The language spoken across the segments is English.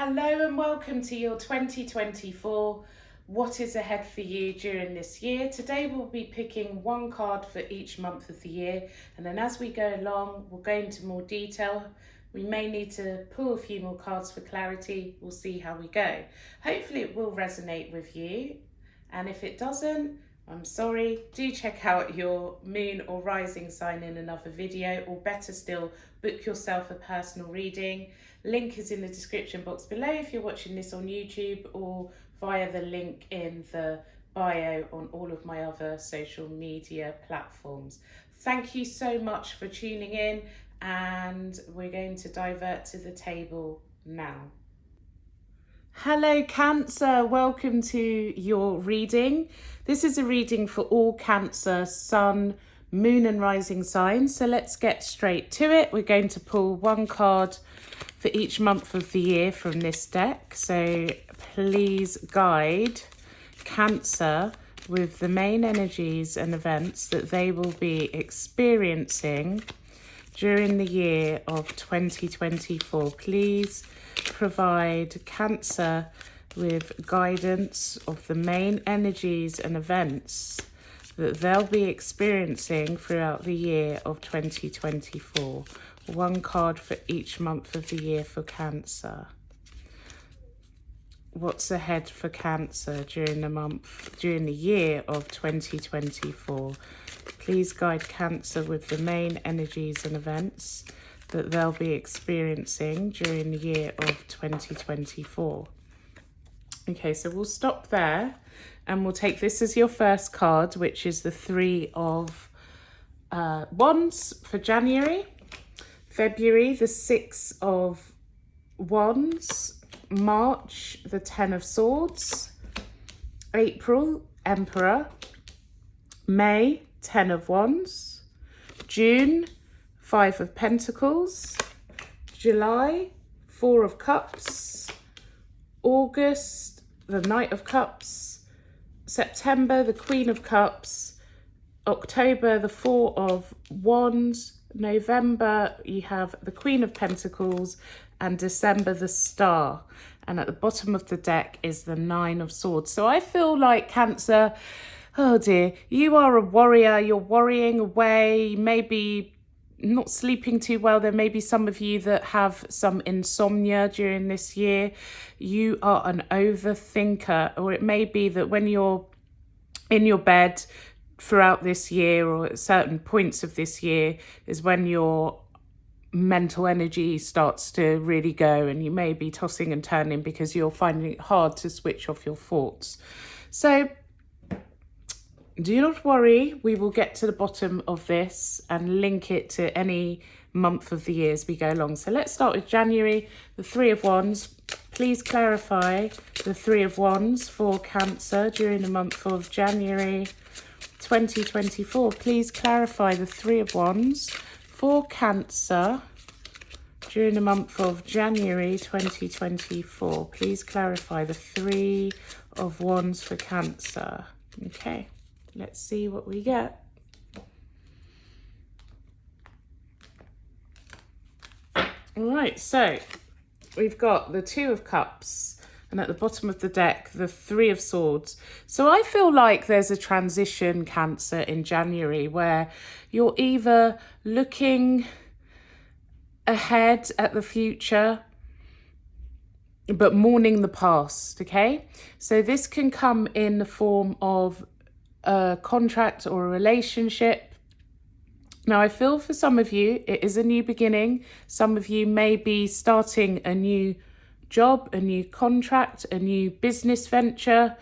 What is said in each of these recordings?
Hello and welcome to your 2024 What is ahead for you during this year. Today we'll be picking one card for each month of the year, and then as we go along we'll go into more detail. We may need to pull a few more cards for clarity. We'll see how we go. Hopefully it will resonate with you, and if it doesn't, I'm sorry. Do check out your moon or rising sign in another video, or better still, book yourself a personal reading. Link is in the description box below if you're watching this on YouTube, or via the link in the bio on all of my other social media platforms. Thank you so much for tuning in, and we're going to divert to the table now. Hello Cancer, welcome to your reading. This is a reading for all Cancer, Sun, Moon and Rising signs. So let's get straight to it. We're going to pull one card for each month of the year from this deck. So please guide Cancer with the main energies and events that they will be experiencing during the year of 2024. Please provide Cancer with guidance of the main energies and events that they'll be experiencing throughout the year of 2024. One card for each month of the year for Cancer. What's ahead for Cancer during the year of 2024? Please guide Cancer with the main energies and events that they'll be experiencing during the year of 2024. Okay, so we'll stop there and we'll take this as your first card, which is the Three of Wands for January. February, the Six of Wands. March, the Ten of Swords. April, Emperor. May, Ten of Wands. June, Five of Pentacles. July, Four of Cups. August, the Knight of Cups. September, the Queen of Cups. October, the Four of Wands. November, you have the Queen of Pentacles, and December, the Star. And at the bottom of the deck is the Nine of Swords. So I feel like Cancer, oh dear, you are a warrior. You're worrying away, maybe not sleeping too well. There may be some of you that have some insomnia during this year. You are an overthinker, or it may be that when you're in your bed throughout this year, or at certain points of this year, is when your mental energy starts to really go, and you may be tossing and turning because you're finding it hard to switch off your thoughts. So do not worry, we will get to the bottom of this and link it to any month of the year as we go along. So let's start with January, the Three of Wands. Please clarify the Three of Wands for Cancer during the month of January 2024. Please clarify the Three of Wands for Cancer during the month of January 2024. Please clarify the Three of Wands for Cancer. Okay, let's see what we get. All right, so we've got the Two of Cups, and at the bottom of the deck, the Three of Swords. So I feel like there's a transition, Cancer, in January, where you're either looking ahead at the future, but mourning the past, okay? So this can come in the form of a contract or a relationship. Now, I feel for some of you, it is a new beginning. Some of you may be starting a new job, a new contract, a new business venture,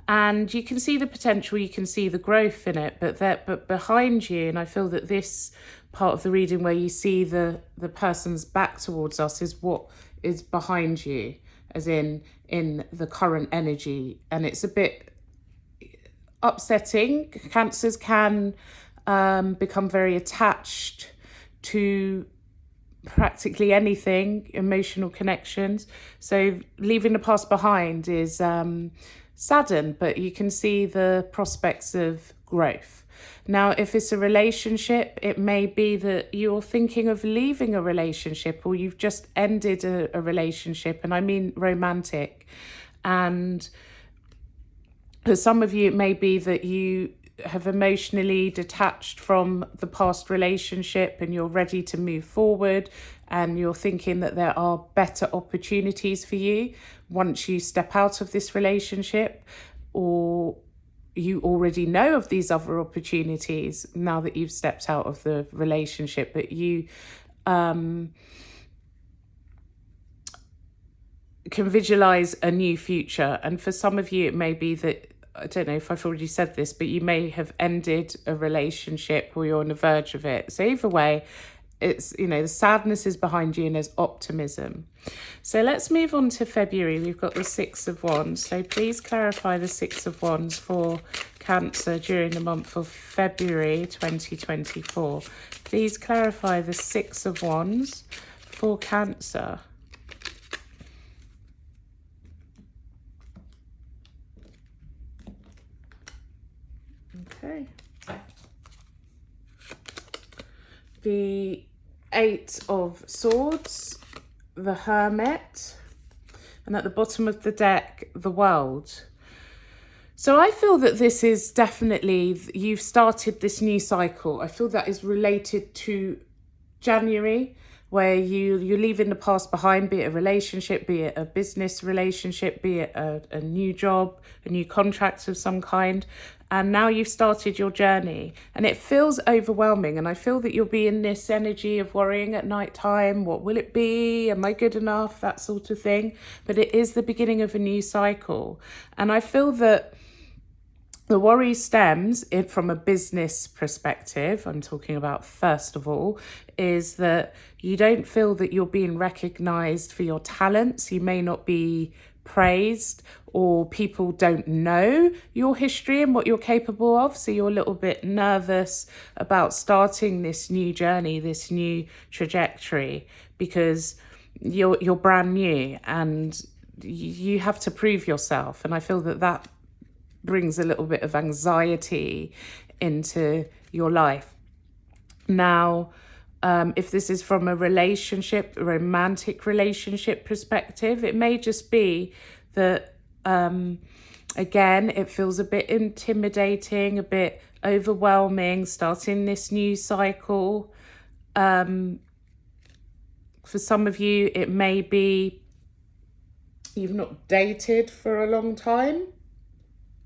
and you can see the potential, you can see the growth in it, but behind you, and I feel that this part of the reading where you see the person's back towards us is what is behind you, as in the current energy, and it's a bit upsetting. Cancers can become very attached to practically anything, emotional connections. So leaving the past behind is saddened, but you can see the prospects of growth. Now, if it's a relationship, it may be that you're thinking of leaving a relationship, or you've just ended a relationship, and I mean romantic. And for some of you, it may be that you have emotionally detached from the past relationship and you're ready to move forward, and you're thinking that there are better opportunities for you once you step out of this relationship, or you already know of these other opportunities now that you've stepped out of the relationship, but you can visualize a new future. And for some of you, it may be that, I don't know if I've already said this, but you may have ended a relationship or you're on the verge of it. So either way, it's, the sadness is behind you and there's optimism. So let's move on to February. We've got the Six of Wands. So please clarify the Six of Wands for Cancer during the month of February 2024. Please clarify the Six of Wands for Cancer. Okay. The Eight of Swords, the Hermit, and at the bottom of the deck, the World. So I feel that this is definitely, you've started this new cycle. I feel that is related to January, where you're leaving the past behind, be it a relationship, be it a business relationship, be it a new job, a new contract of some kind. And now you've started your journey, and it feels overwhelming. And I feel that you'll be in this energy of worrying at night time. What will it be? Am I good enough? That sort of thing. But it is the beginning of a new cycle. And I feel that the worry stems from a business perspective. I'm talking about, first of all, is that you don't feel that you're being recognized for your talents. You may not be praised, or people don't know your history and what you're capable of. So you're a little bit nervous about starting this new journey, this new trajectory, because you're brand new and you have to prove yourself. And I feel that brings a little bit of anxiety into your life. Now, if this is from a romantic relationship perspective, it may just be that, again, it feels a bit intimidating, a bit overwhelming, starting this new cycle. For some of you, it may be you've not dated for a long time.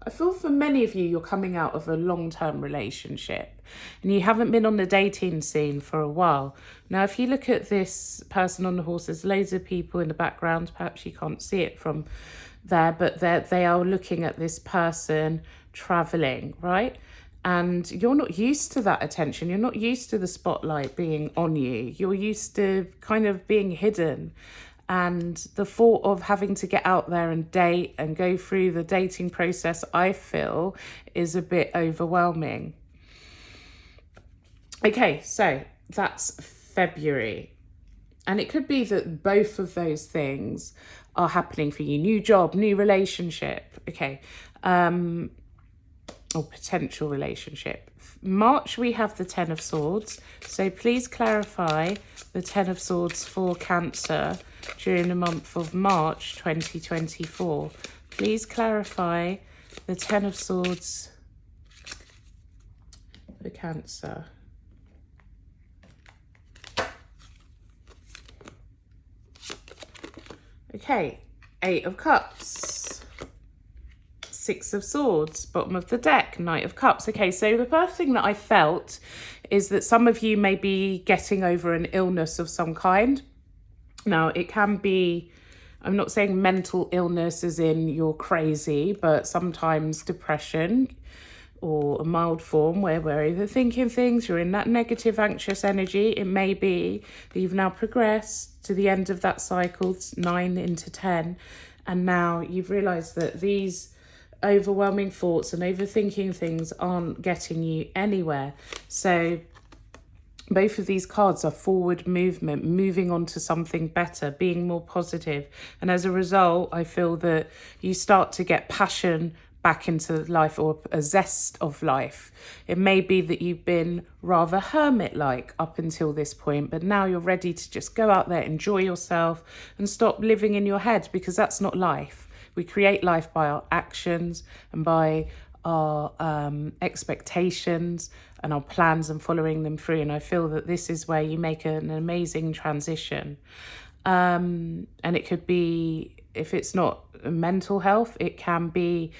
I feel for many of you, you're coming out of a long-term relationship and you haven't been on the dating scene for a while. Now, if you look at this person on the horse, there's loads of people in the background. Perhaps you can't see it from there, but they are looking at this person traveling, right? And you're not used to that attention. You're not used to the spotlight being on you. You're used to kind of being hidden. And the thought of having to get out there and date and go through the dating process, I feel, is a bit overwhelming. Okay, so that's February. And it could be that both of those things are happening for you. New job, new relationship, okay, or potential relationship. March, we have the Ten of Swords. So please clarify the Ten of Swords for Cancer during the month of March 2024. Please clarify the Ten of Swords for Cancer. Okay, Eight of Cups, Six of Swords, bottom of the deck, Knight of Cups. Okay, so the first thing that I felt is that some of you may be getting over an illness of some kind. Now, it can be, I'm not saying mental illness as in you're crazy, but sometimes depression or a mild form where we're overthinking things, you're in that negative, anxious energy. It may be that you've now progressed to the end of that cycle, 9 into 10, and now you've realised that these overwhelming thoughts and overthinking things aren't getting you anywhere. So both of these cards are forward movement, moving on to something better, being more positive. And as a result, I feel that you start to get passion back into life, or a zest of life. It may be that you've been rather hermit-like up until this point, but now you're ready to just go out there, enjoy yourself, and stop living in your head, because that's not life. We create life by our actions and by our expectations and our plans and following them through. And I feel that this is where you make an amazing transition. And it could be, if it's not mental health, it can be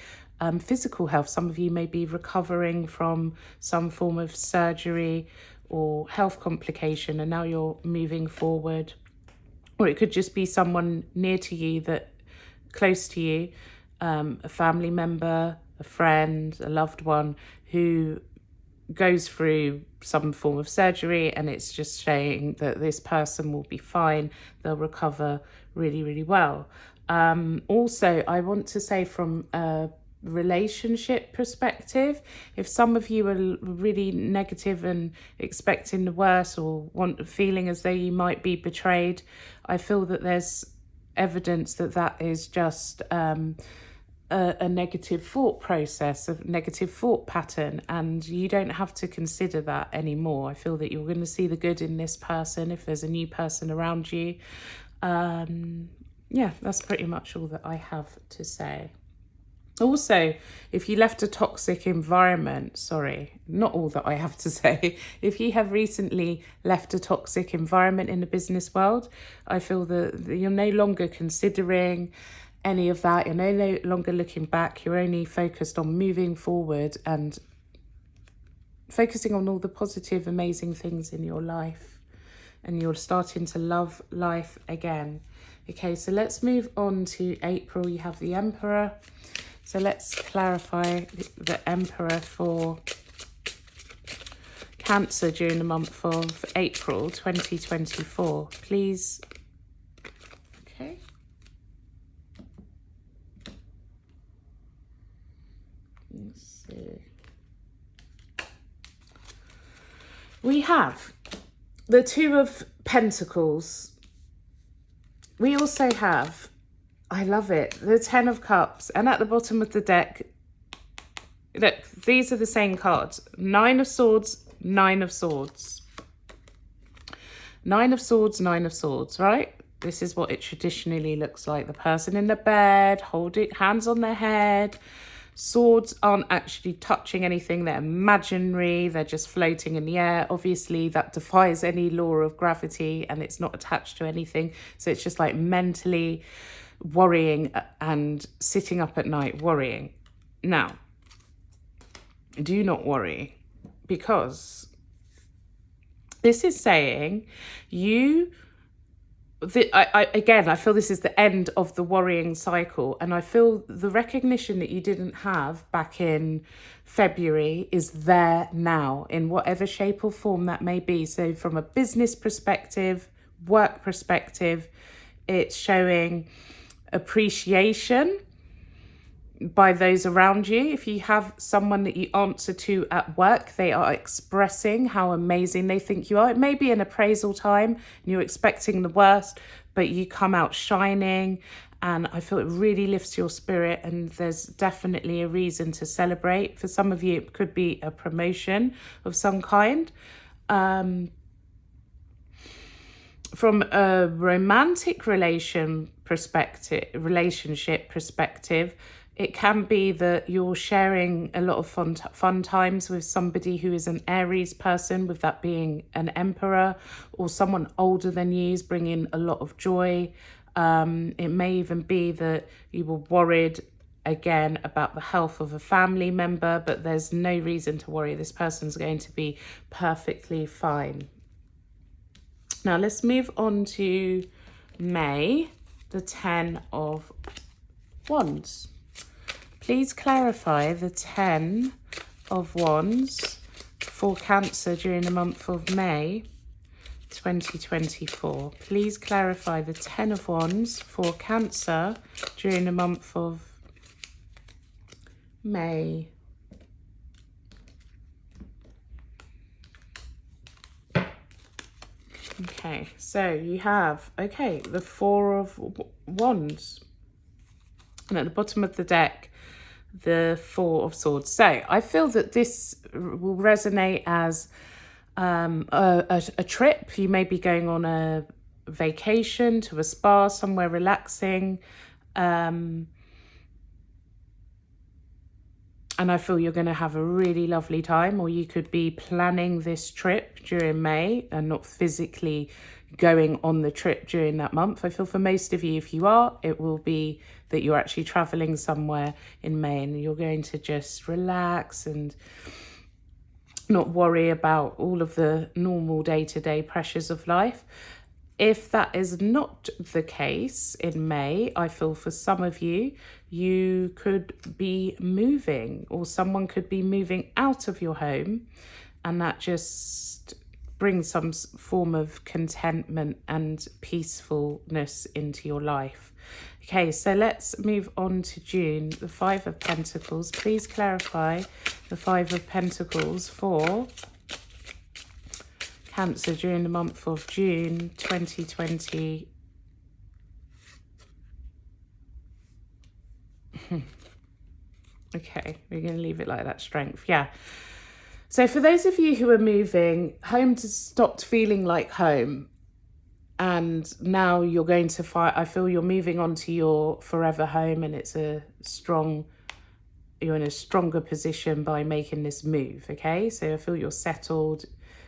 physical health. Some of you may be recovering from some form of surgery or health complication, and now you're moving forward. Or it could just be someone near to you, that close to you, a family member, a friend, a loved one, who goes through some form of surgery, and it's just saying that this person will be fine, they'll recover really, really well. Also, I want to say, from a relationship perspective, if some of you are really negative and expecting the worst, or feeling as though you might be betrayed, I feel that there's evidence that that is just a negative thought process, a negative thought pattern, and you don't have to consider that anymore. I feel that you're going to see the good in this person if there's a new person around you. Yeah, that's pretty much all that I have to say. Also, if you left a toxic environment, sorry, not all that I have to say. If you have recently left a toxic environment in the business world, I feel that you're no longer considering any of that. You're no longer looking back. You're only focused on moving forward and focusing on all the positive, amazing things in your life. And you're starting to love life again. Okay, so let's move on to April. You have the Emperor. So let's clarify the Emperor for Cancer during the month of April 2024. Please. Okay. Let's see. We have the Two of Pentacles. We also have, I love it, the Ten of Cups. And at the bottom of the deck, look, these are the same cards. Nine of Swords, Nine of Swords. Nine of Swords, Nine of Swords, right? This is what it traditionally looks like. The person in the bed, holding hands on their head. Swords aren't actually touching anything. They're imaginary. They're just floating in the air. Obviously, that defies any law of gravity, and it's not attached to anything. So it's just like mentally worrying and sitting up at night worrying. Now, do not worry, because this is saying I feel this is the end of the worrying cycle, and I feel the recognition that you didn't have back in February is there now, in whatever shape or form that may be. So from a business perspective, work perspective, it's showing appreciation by those around you. If you have someone that you answer to at work, they are expressing how amazing they think you are. It may be an appraisal time and you're expecting the worst, but you come out shining, and I feel it really lifts your spirit, and there's definitely a reason to celebrate. For some of you, it could be a promotion of some kind. From a romantic relationship perspective, it can be that you're sharing a lot of fun times with somebody who is an Aries person, with that being an Emperor, or someone older than you is bringing a lot of joy. It may even be that you were worried again about the health of a family member, but there's no reason to worry. This person's going to be perfectly fine. Now let's move on to May, the Ten of Wands. Please clarify the Ten of Wands for Cancer during the month of May 2024. Please clarify the Ten of Wands for Cancer during the month of May. Okay, so you have, the Four of Wands. And at the bottom of the deck, the Four of Swords. So I feel that this will resonate as a trip. You may be going on a vacation to a spa, somewhere relaxing. And I feel you're going to have a really lovely time, or you could be planning this trip during May and not physically going on the trip during that month. I feel for most of you, if you are, it will be that you're actually traveling somewhere in May and you're going to just relax and not worry about all of the normal day-to-day pressures of life. If that is not the case in May, I feel for some of you, you could be moving, or someone could be moving out of your home, and that just brings some form of contentment and peacefulness into your life. Okay, so let's move on to June. The Five of Pentacles. Please clarify the Five of Pentacles for Cancer during the month of June 2020. Okay, we're going to leave it like that. Strength. Yeah. So for those of you who are moving, home stopped feeling like home. And now you're going to fight. I feel you're moving on to your forever home, and it's you're in a stronger position by making this move. Okay, so I feel you're settled.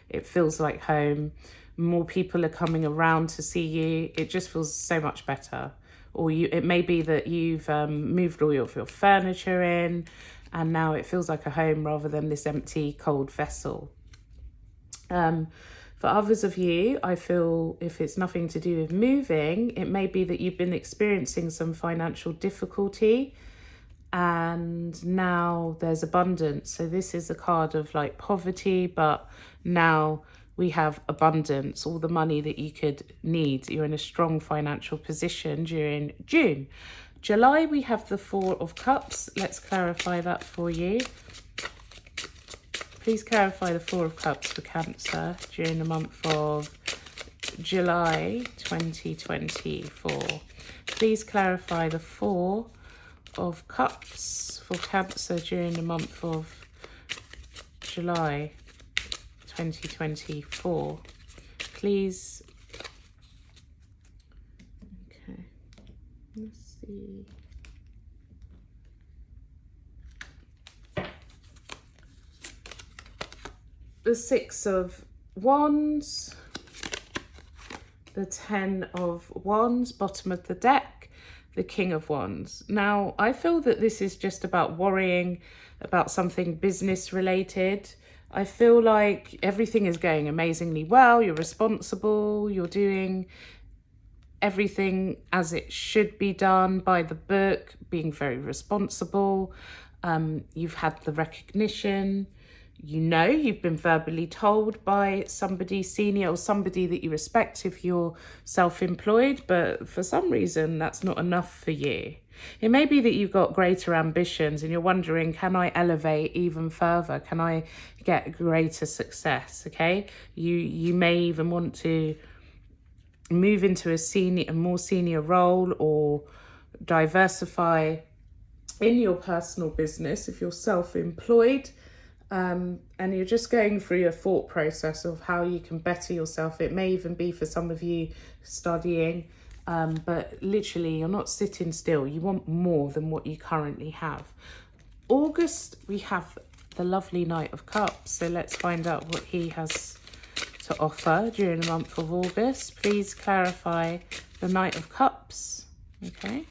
It feels like home. More people are coming around to see you. It just feels so much better. Or it may be that you've moved all of your furniture in, and now it feels like a home rather than this empty, cold vessel. For others of you, I feel if it's nothing to do with moving, it may be that you've been experiencing some financial difficulty, and now there's abundance. So this is a card of like poverty, but now we have abundance, all the money that you could need. You're in a strong financial position during June. July, we have the Four of Cups. Let's clarify that for you. Please clarify the Four of Cups for Cancer during the month of July 2024. Please clarify the Four of Cups for Cancer during the month of July 2024. Please. Okay. Let's see. The Six of Wands, the Ten of Wands, bottom of the deck, the King of Wands. Now, I feel that this is just about worrying about something business related. I feel like everything is going amazingly well. You're responsible. You're doing everything as it should be done by the book, being very responsible. You've had the recognition. You've been verbally told by somebody senior or somebody that you respect if you're self-employed, but for some reason that's not enough for you. It may be that you've got greater ambitions and you're wondering, can I elevate even further? Can I get greater success? Okay, you may even want to move into a more senior role or diversify in your personal business if you're self-employed. And you're just going through your thought process of how you can better yourself. It may even be for some of you studying, but literally you're not sitting still. You want more than what you currently have. August, we have the lovely Knight of Cups. So let's find out what he has to offer during the month of August. Please clarify the Knight of Cups. Okay.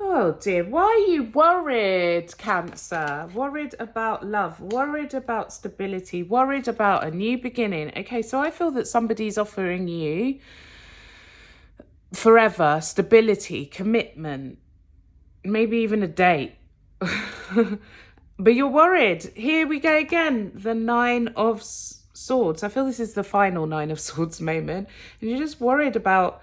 Oh dear, why are you worried, Cancer? Worried about love, worried about stability, worried about a new beginning. Okay, so I feel that somebody's offering you forever stability, commitment, maybe even a date. But you're worried. Here we go again, the Nine of Swords. I feel this is the final Nine of Swords moment. And you're just worried about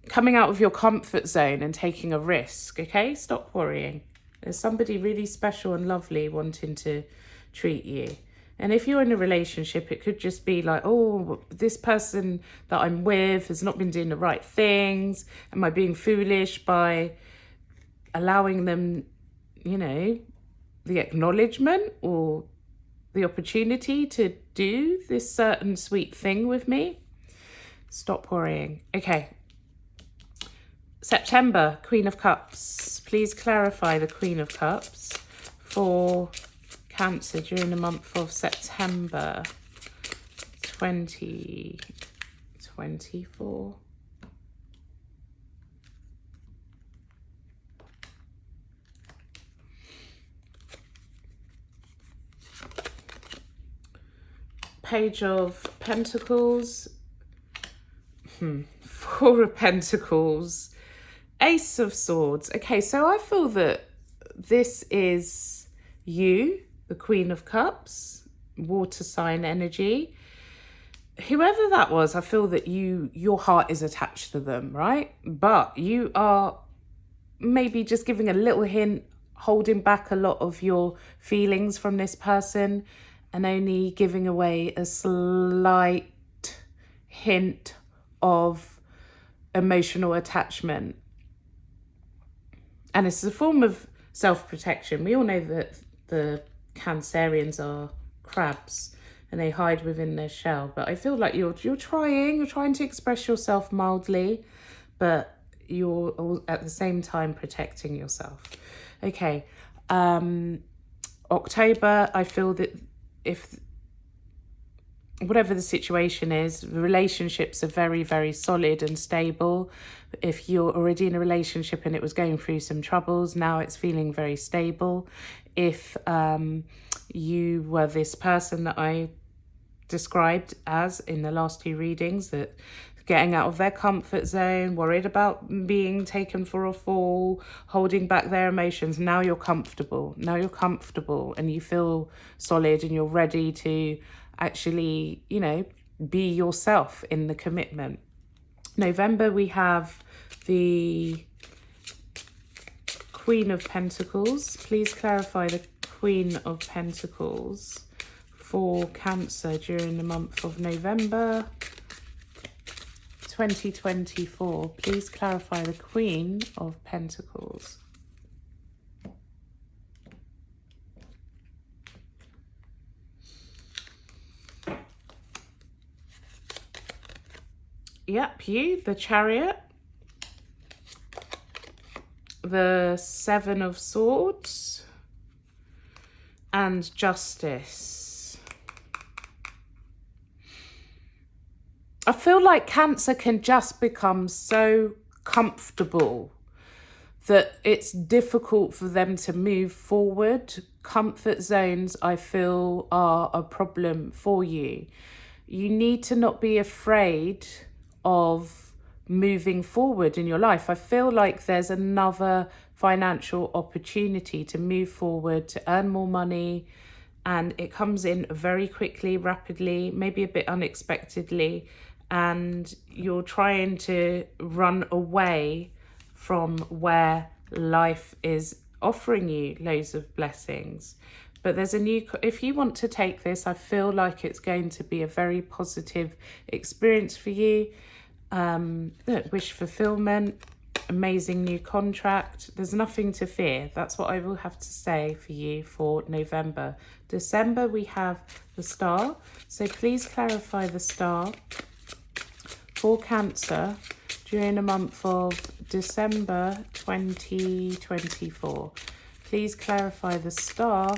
coming out of your comfort zone and taking a risk. Okay, stop worrying. There's somebody really special and lovely wanting to treat you. And if you're in a relationship, it could just be like, oh, this person that I'm with has not been doing the right things. Am I being foolish by allowing them, you know, the acknowledgement or the opportunity to do this certain sweet thing with me? Stop worrying. Okay. September, Queen of Cups. Please clarify the Queen of Cups for Cancer during the month of September 2024. Page of Pentacles. Four of Pentacles. Ace of Swords. Okay, so I feel that this is you, the Queen of Cups, water sign energy. Whoever that was, I feel that your heart is attached to them, right? But you are maybe just giving a little hint, holding back a lot of your feelings from this person and only giving away a slight hint of emotional attachment. And it's a form of self-protection. We all know that the Cancerians are crabs and they hide within their shell. But I feel like you're trying to express yourself mildly, but you're all at the same time protecting yourself. Okay. October, I feel that if whatever the situation is, relationships are very, very solid and stable. If you're already in a relationship and it was going through some troubles, now it's feeling very stable. If you were this person that I described as in the last two readings, that getting out of their comfort zone, worried about being taken for a fall, holding back their emotions, now you're comfortable. Now you're comfortable and you feel solid and you're ready to actually, you know, be yourself in the commitment. November, we have the Queen of Pentacles. Please clarify the Queen of Pentacles for Cancer during the month of November 2024. Please clarify the Queen of Pentacles. Yep, you, the Chariot, the Seven of Swords, and Justice. I feel like Cancer can just become so comfortable that it's difficult for them to move forward. Comfort zones, I feel, are a problem for you. You need to not be afraid of moving forward in your life. I feel like there's another financial opportunity to move forward, to earn more money, and it comes in very quickly, rapidly, maybe a bit unexpectedly, and you're trying to run away from where life is offering you loads of blessings. But there's a new, if you want to take this, I feel like it's going to be a very positive experience for you. Wish fulfillment, amazing new contract. There's nothing to fear. That's what I will have to say for you for November. December, we have the Star. So please clarify the Star for Cancer during the month of December 2024. Please clarify the Star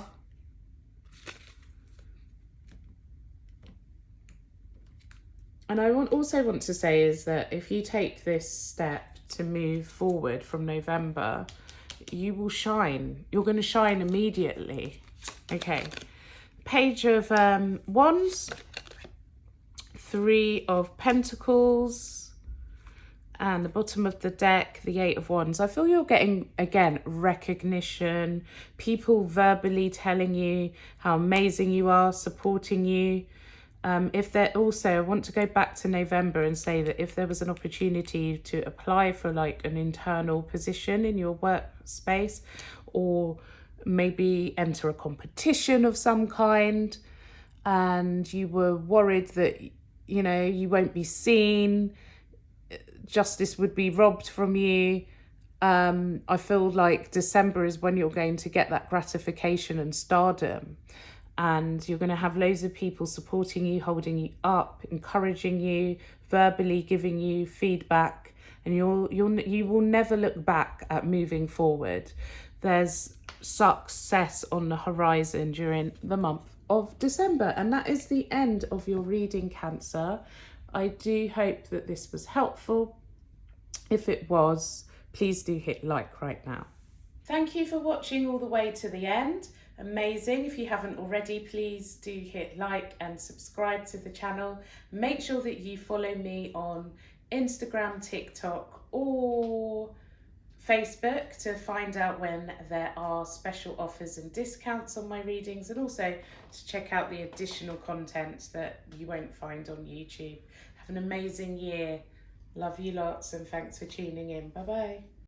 And I also want to say is that if you take this step to move forward from November, you will shine. You're going to shine immediately. Okay. Page of Wands, Three of Pentacles, and the bottom of the deck, the Eight of Wands. I feel you're getting, again, recognition, people verbally telling you how amazing you are, supporting you. If they're also, I want to go back to November and say that if there was an opportunity to apply for like an internal position in your workspace, or maybe enter a competition of some kind, and you were worried that, you know, you won't be seen, justice would be robbed from you. I feel like December is when you're going to get that gratification and stardom, and you're going to have loads of people supporting you, holding you up, encouraging you, verbally giving you feedback, and you will never look back at moving forward. There's success on the horizon during the month of December, and that is the end of your reading, Cancer. I do hope that this was helpful. If it was, please do hit like right now. Thank you for watching all the way to the end. Amazing. If you haven't already, please do hit like and subscribe to the channel. Make sure that you follow me on Instagram, TikTok, or Facebook to find out when there are special offers and discounts on my readings, and also to check out the additional content that you won't find on YouTube. Have an amazing year. Love you lots, and thanks for tuning in. Bye bye.